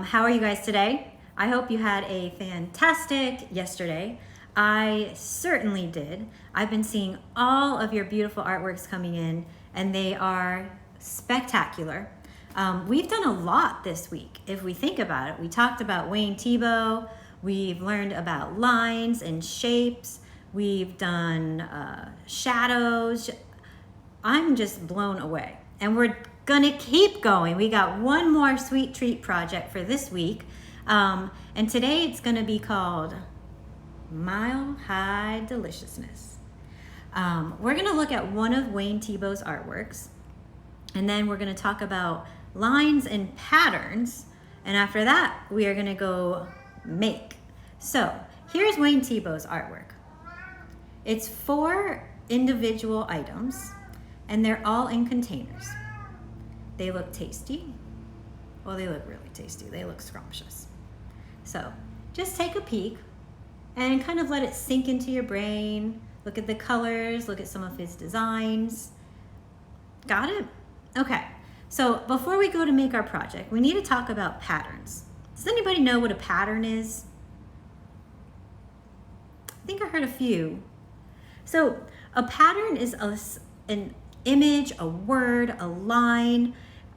How are you guys today? I hope you had a fantastic yesterday. I certainly did. I've been seeing all of your beautiful artworks coming in, and they are spectacular. We've done a lot this week, if we think about it. We talked about Wayne Thiebaud. We've learned about lines and shapes. We've done shadows. I'm just blown away. And we're gonna keep going. We got one more sweet treat project for this week. And today it's gonna be called Mile High Deliciousness. We're gonna look at one of Wayne Thiebaud's artworks, and then we're gonna talk about lines and patterns. And after that, we are gonna go make. So here's Wayne Thiebaud's artwork. It's 4 individual items, and they're all in containers. They look tasty. Well, they look really tasty. They look scrumptious. So just take a peek and kind of let it sink into your brain. Look at the colors, look at some of his designs. Got it? Okay, so before we go to make our project, we need to talk about patterns. Does anybody know what a pattern is? I think I heard a few. So a pattern is an image, a word, a line,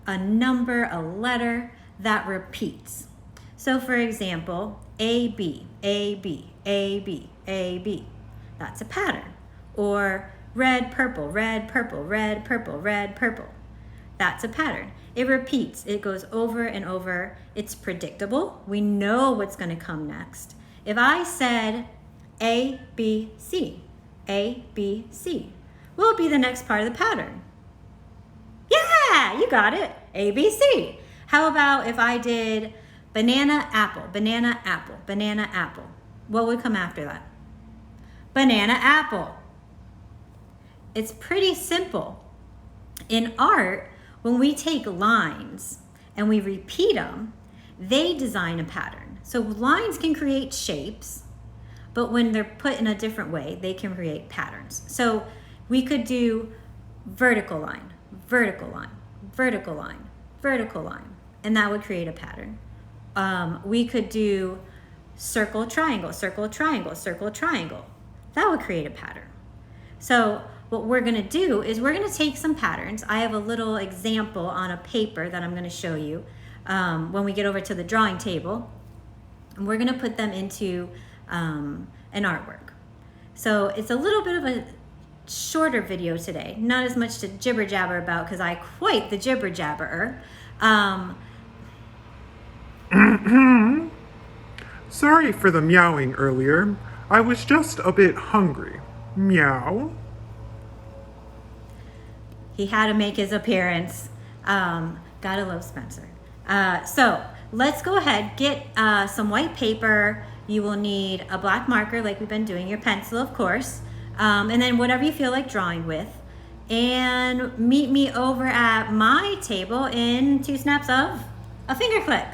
a number, a letter that repeats. So for example, A, B, A, B, A, B, A, B. That's a pattern. Or red, purple, red, purple, red, purple, red, purple. That's a pattern. It repeats. It goes over and over. It's predictable. We know what's going to come next. If I said A, B, C, A, B, C, what would be the next part of the pattern? Yeah, you got it. A, B, C. How about if I did banana, apple, banana, apple, banana, apple? What would come after that? Banana, apple. It's pretty simple. In art, when we take lines and we repeat them, they design a pattern. So lines can create shapes, but when they're put in a different way, they can create patterns. So we could do vertical line, vertical line, vertical line, vertical line, and that would create a pattern. We could do circle, triangle, circle, triangle, circle, triangle. That would create a pattern. So what we're gonna do is we're gonna take some patterns. I have a little example on a paper that I'm gonna show you when we get over to the drawing table. And we're gonna put them into an artwork. So it's a little bit of a shorter video today, not as much to jibber jabber about because I quite the jibber jabberer. Sorry for the meowing earlier. I was just a bit hungry. Meow. He had to make his appearance. Gotta love Spencer. So let's go ahead, get some white paper. You will need a black marker like we've been doing, your pencil, of course. And then whatever you feel like drawing with. And meet me over at my table in 2 snaps of a finger click.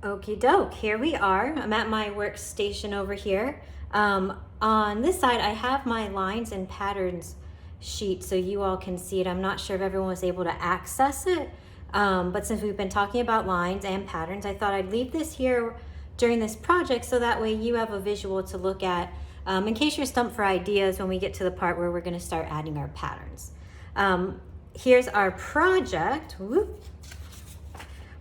Okie doke, here we are. I'm at my workstation over here. On this side, I have my lines and patterns sheet so you all can see it. I'm not sure if everyone was able to access it, but since we've been talking about lines and patterns, I thought I'd leave this here during this project so that way you have a visual to look at in case you're stumped for ideas when we get to the part where we're going to start adding our patterns. Here's our project. Whoop.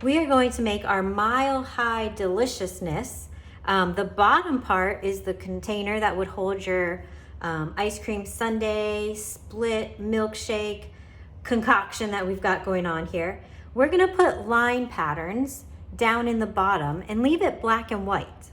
We are going to make our Mile High Deliciousness. The bottom part is the container that would hold your ice cream sundae, split, milkshake, concoction that we've got going on here. We're gonna put line patterns down in the bottom and leave it black and white.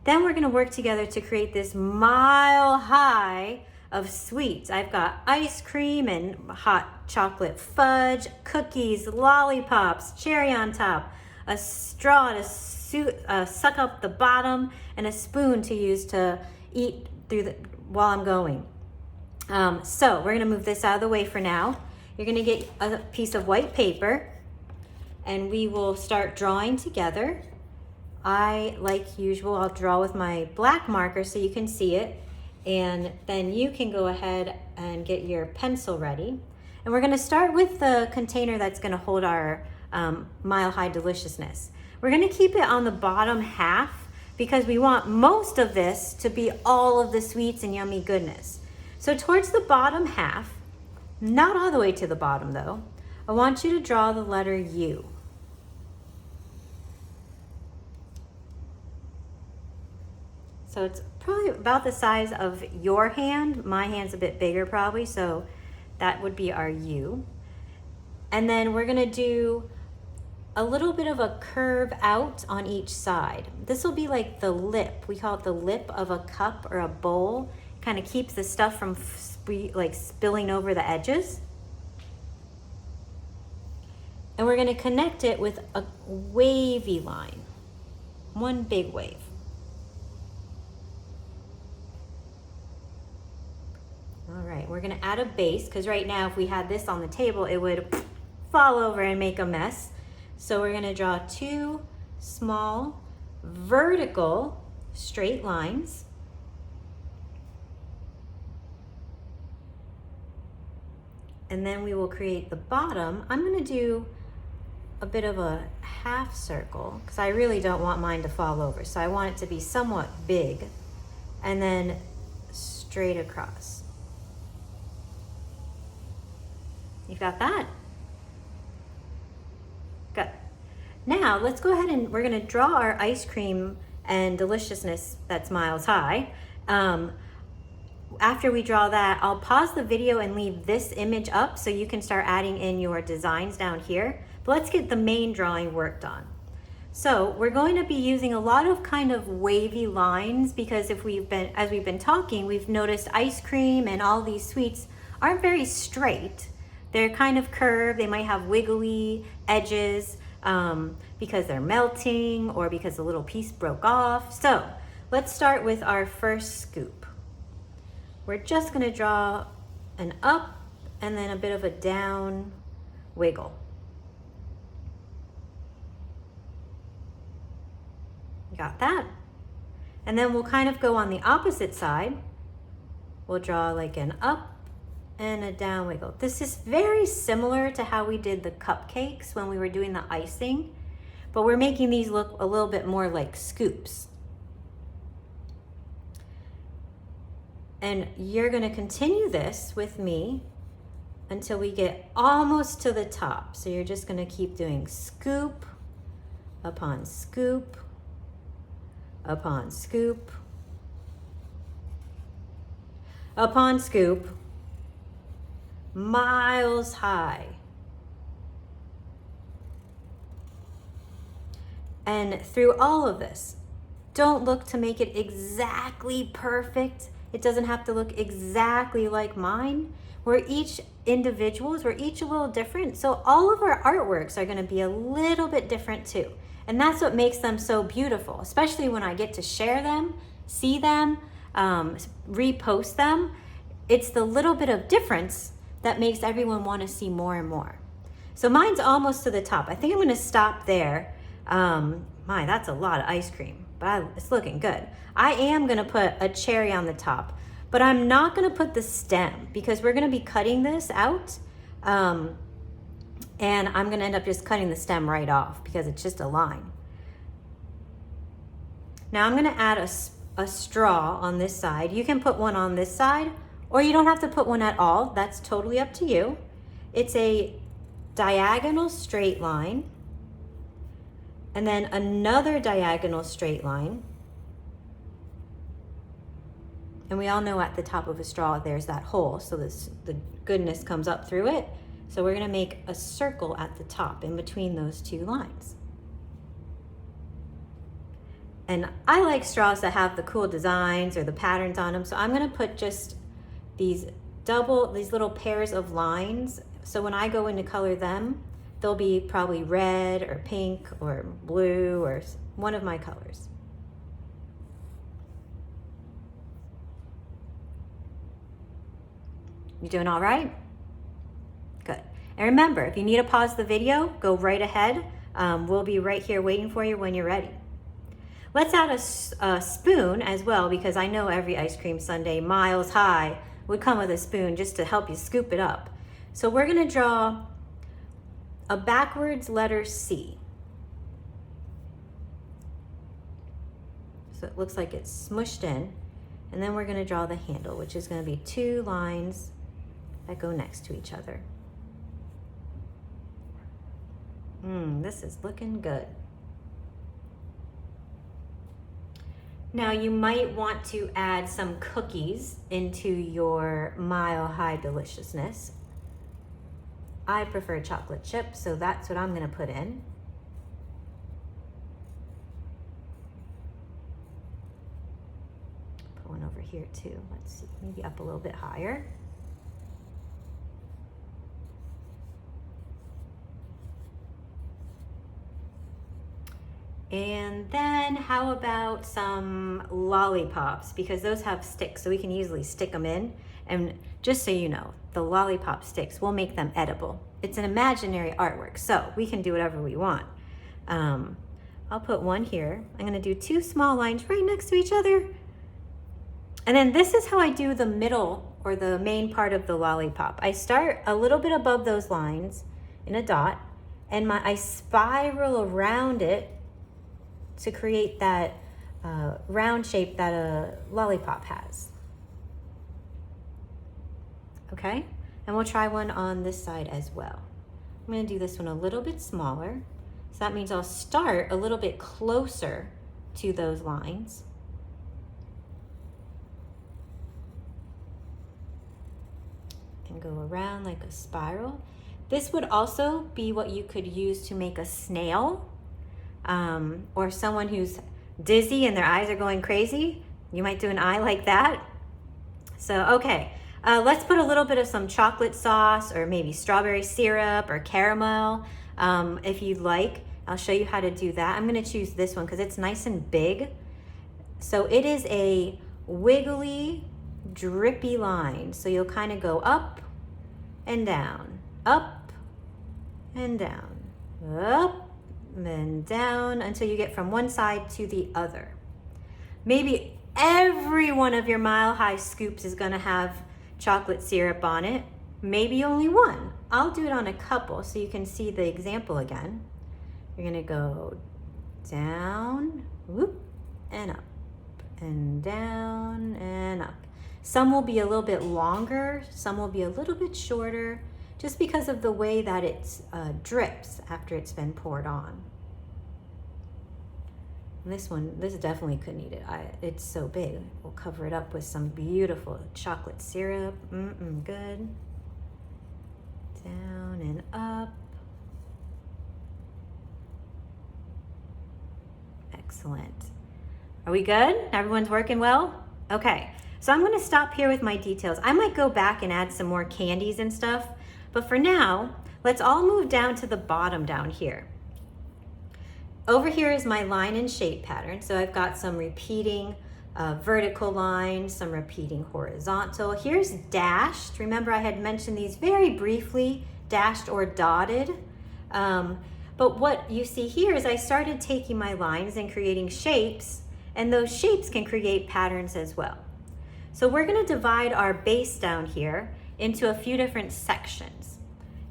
Then we're gonna work together to create this mile high of sweets. I've got ice cream and hot chocolate fudge, cookies, lollipops, cherry on top, a straw to suck up the bottom, and a spoon to use to eat through while I'm going. So we're gonna move this out of the way for now. You're gonna get a piece of white paper and we will start drawing together. I, like usual, I'll draw with my black marker so you can see it. And then you can go ahead and get your pencil ready. And we're gonna start with the container that's gonna hold our Mile High Deliciousness. We're gonna keep it on the bottom half because we want most of this to be all of the sweets and yummy goodness. So towards the bottom half, not all the way to the bottom though, I want you to draw the letter U. So it's probably about the size of your hand. My hand's a bit bigger probably, so that would be our U. And then we're gonna do a little bit of a curve out on each side. This will be like the lip. We call it the lip of a cup or a bowl. Kind of keeps the stuff from spilling over the edges. And we're gonna connect it with a wavy line. One big wave. All right, we're gonna add a base because right now if we had this on the table, it would fall over and make a mess. So we're gonna draw two small vertical straight lines. And then we will create the bottom. I'm gonna do a bit of a half circle because I really don't want mine to fall over. So I want it to be somewhat big and then straight across. You got that? Good. Now let's go ahead and we're gonna draw our ice cream and deliciousness that's miles high. After we draw that, I'll pause the video and leave this image up so you can start adding in your designs down here. But let's get the main drawing worked on. So we're going to be using a lot of kind of wavy lines because as we've been talking, we've noticed ice cream and all these sweets aren't very straight. They're kind of curved. They might have wiggly edges because they're melting or because a little piece broke off. So let's start with our first scoop. We're just gonna draw an up and then a bit of a down wiggle. You got that? And then we'll kind of go on the opposite side. We'll draw like an up and a down wiggle. This is very similar to how we did the cupcakes when we were doing the icing, but we're making these look a little bit more like scoops. And you're gonna continue this with me until we get almost to the top. So you're just gonna keep doing scoop upon scoop upon scoop upon scoop, miles high. And through all of this, don't look to make it exactly perfect. It doesn't have to look exactly like mine. We're each individuals, we're each a little different. So all of our artworks are gonna be a little bit different too. And that's what makes them so beautiful, especially when I get to share them, see them, repost them. It's the little bit of difference that makes everyone want to see more and more. So mine's almost to the top. I think I'm gonna stop there. My, that's a lot of ice cream, but it's looking good. I am gonna put a cherry on the top, but I'm not gonna put the stem because we're gonna be cutting this out. And I'm gonna end up just cutting the stem right off because it's just a line. Now I'm gonna add a straw on this side. You can put one on this side or you don't have to put one at all. That's totally up to you. It's a diagonal straight line and then another diagonal straight line. And we all know at the top of a straw there's that hole, so the goodness comes up through it. So we're gonna make a circle at the top in between those two lines. And I like straws that have the cool designs or the patterns on them, so I'm gonna put just these little pairs of lines. So when I go in to color them, they'll be probably red or pink or blue or one of my colors. You doing all right? Good. And remember, if you need to pause the video, go right ahead. We'll be right here waiting for you when you're ready. Let's add a spoon as well, because I know every ice cream sundae miles high would come with a spoon just to help you scoop it up. So we're gonna draw a backwards letter C. So it looks like it's smushed in. And then we're gonna draw the handle, which is gonna be 2 lines that go next to each other. This is looking good. Now you might want to add some cookies into your Mile High Deliciousness. I prefer chocolate chip, so that's what I'm gonna put in. Put one over here too. Let's see, maybe up a little bit higher. And then how about some lollipops, because those have sticks, so we can easily stick them in. And just so you know, the lollipop sticks, we'll make them edible. It's an imaginary artwork, so we can do whatever we want. I'll put one here. I'm gonna do 2 small lines right next to each other. And then this is how I do the middle or the main part of the lollipop. I start a little bit above those lines in a dot, and I spiral around it to create that round shape that a lollipop has. Okay, and we'll try one on this side as well. I'm gonna do this one a little bit smaller. So that means I'll start a little bit closer to those lines. And go around like a spiral. This would also be what you could use to make a snail, or someone who's dizzy and their eyes are going crazy. You might do an eye like that. So, okay, let's put a little bit of some chocolate sauce or maybe strawberry syrup or caramel if you'd like. I'll show you how to do that. I'm gonna choose this one because it's nice and big. So it is a wiggly, drippy line. So you'll kind of go up and down, up and down, up and down until you get from one side to the other. Maybe every one of your Mile High scoops is gonna have chocolate syrup on it. Maybe only one. I'll do it on a couple so you can see the example again. You're gonna go down, whoop, and up, and down, and up. Some will be a little bit longer, some will be a little bit shorter, just because of the way that it drips after it's been poured on. And this definitely couldn't eat it. It's so big. We'll cover it up with some beautiful chocolate syrup. Good. Down and up. Excellent. Are we good? Everyone's working well? Okay, so I'm gonna stop here with my details. I might go back and add some more candies and stuff, but for now, let's all move down to the bottom down here. Over here is my line and shape pattern. So I've got some repeating vertical lines, some repeating horizontal. Here's dashed. Remember I had mentioned these very briefly, dashed or dotted. But what you see here is I started taking my lines and creating shapes, and those shapes can create patterns as well. So we're gonna divide our base down here into a few different sections.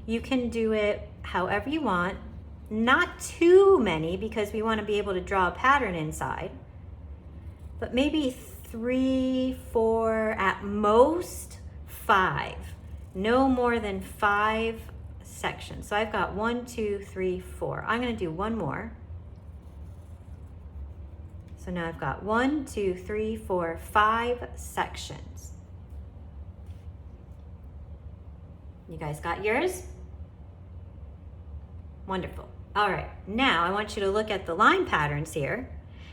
You can do it however you want, not too many because we want to be able to draw a pattern inside, but maybe 3, 4, at most 5, no more than 5 sections. So I've got 1, 2, 3, 4. I'm going to do one more. So now I've got 1, 2, 3, 4, 5 sections. You guys got yours? Wonderful. All right, now I want you to look at the line patterns here,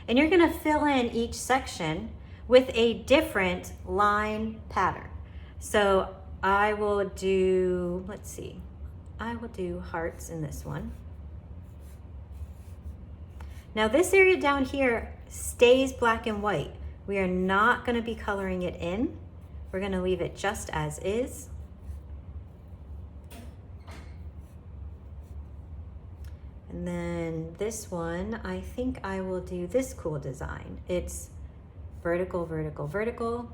and you're gonna fill in each section with a different line pattern. So I will do, let's see, I will do hearts in this one. Now this area down here stays black and white. We are not gonna be coloring it in. We're gonna leave it just as is. And then this one, I think I will do this cool design. It's vertical, vertical, vertical,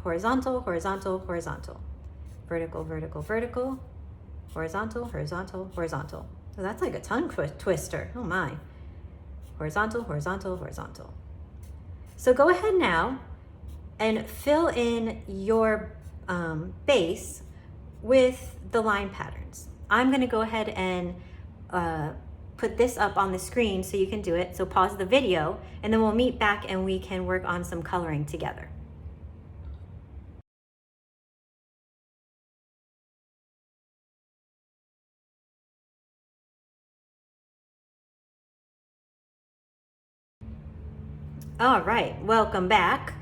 horizontal, horizontal, horizontal, vertical, vertical, vertical, horizontal, horizontal, horizontal. So that's like a tongue twister. Oh my. Horizontal, horizontal, horizontal. So go ahead now and fill in your base with the line patterns. I'm going to go ahead and put this up on the screen so you can do it. So pause the video and then we'll meet back and we can work on some coloring together. All right, welcome back.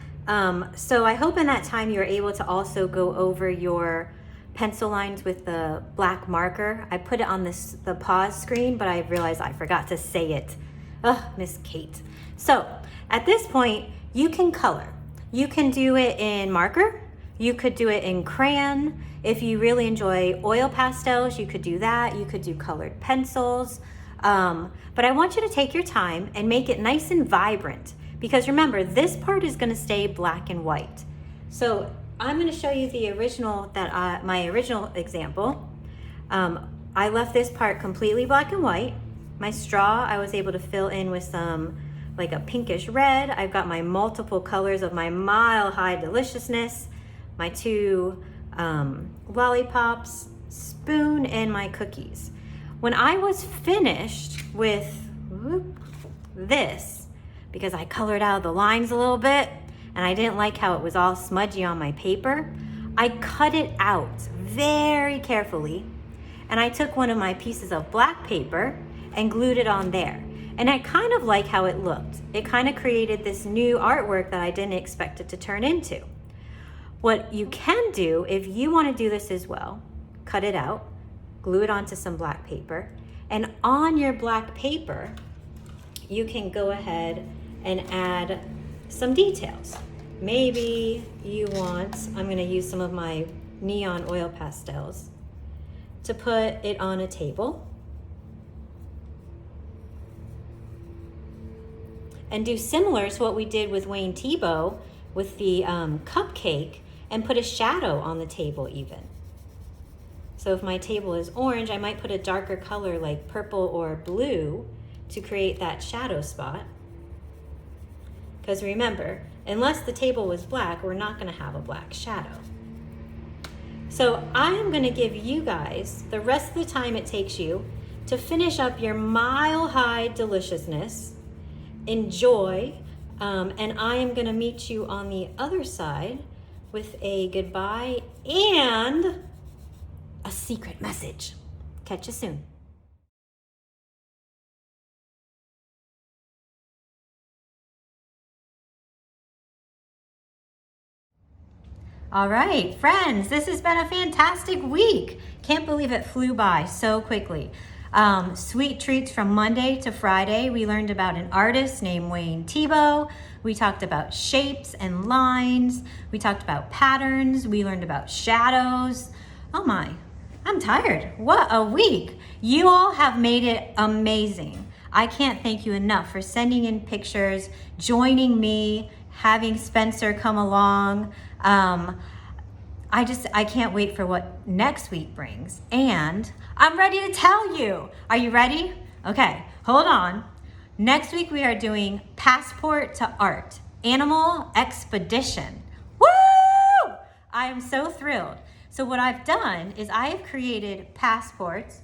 So I hope in that time you're able to also go over your pencil lines with the black marker. I put it on the pause screen, but I realized I forgot to say it. Ugh, Miss Kate. So at this point, you can color. You can do it in marker. You could do it in crayon. If you really enjoy oil pastels, you could do that. You could do colored pencils. But I want you to take your time and make it nice and vibrant. Because remember, this part is going to stay black and white. So I'm going to show you the original, my original example. I left this part completely black and white. My straw, I was able to fill in with some like a pinkish red. I've got my multiple colors of my Mile High Deliciousness, my two lollipops, spoon, and my cookies. When I was finished with this, because I colored out the lines a little bit and I didn't like how it was all smudgy on my paper, I cut it out very carefully and I took one of my pieces of black paper and glued it on there. And I kind of like how it looked. It kind of created this new artwork that I didn't expect it to turn into. What you can do, if you want to do this as well, cut it out, glue it onto some black paper, and on your black paper, you can go ahead and add some details. Maybe you want, I'm going to use some of my neon oil pastels to put it on a table and do similar to what we did with Wayne Thiebaud with the cupcake and put a shadow on the table even. So if my table is orange, I might put a darker color like purple or blue to create that shadow spot. Because remember, unless the table was black, we're not going to have a black shadow. So I am going to give you guys the rest of the time it takes you to finish up your Mile High Deliciousness. Enjoy, and I am going to meet you on the other side with a goodbye and a secret message. Catch you soon. All right, friends, this has been a fantastic week. Can't believe it flew by so quickly. Sweet treats from Monday to Friday. We learned about an artist named Wayne Thiebaud. We talked about shapes and lines. We talked about patterns. We learned about shadows. Oh my, I'm tired. What a week. You all have made it amazing. I can't thank you enough for sending in pictures, joining me, having Spencer come along. I can't wait for what next week brings. And I'm ready to tell you. Are you ready? Okay, hold on. Next week we are doing Passport to Art, Animal Expedition. Woo! I am so thrilled. So what I've done is I have created passports,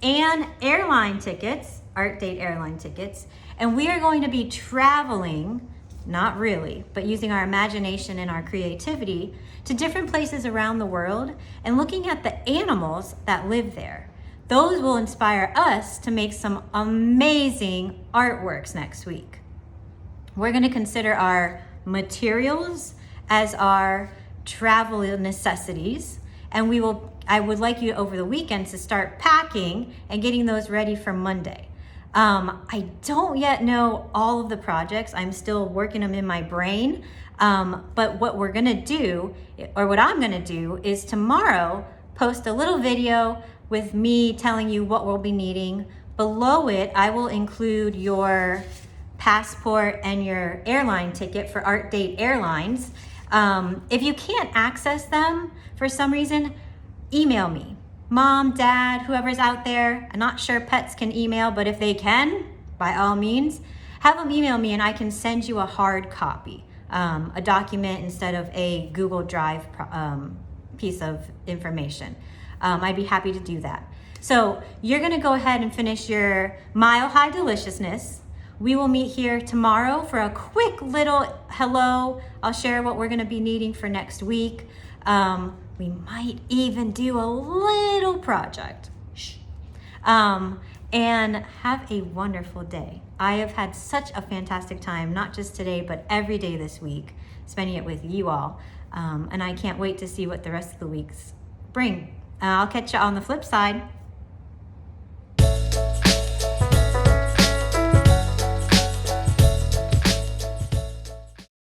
and airline tickets, Art Date airline tickets, and we are going to be traveling, not really, but using our imagination and our creativity to different places around the world and looking at the animals that live there. Those will inspire us to make some amazing artworks next week. We're going to consider our materials as our travel necessities, and I would like you over the weekend to start packing and getting those ready for Monday. I don't yet know all of the projects. I'm still working them in my brain. But what we're gonna do, or what I'm gonna do, is tomorrow post a little video with me telling you what we'll be needing. Below it, I will include your passport and your airline ticket for Art Date Airlines. If you can't access them for some reason, email me. Mom, dad, whoever's out there. I'm not sure pets can email, but if they can, by all means, have them email me and I can send you a hard copy, a document instead of a Google Drive piece of information. I'd be happy to do that. So you're gonna go ahead and finish your Mile High Deliciousness. We will meet here tomorrow for a quick little hello. I'll share what we're gonna be needing for next week. We might even do a little project. Shh. And have a wonderful day. I have had such a fantastic time, not just today, but every day this week, spending it with you all. And I can't wait to see what the rest of the weeks bring. I'll catch you on the flip side.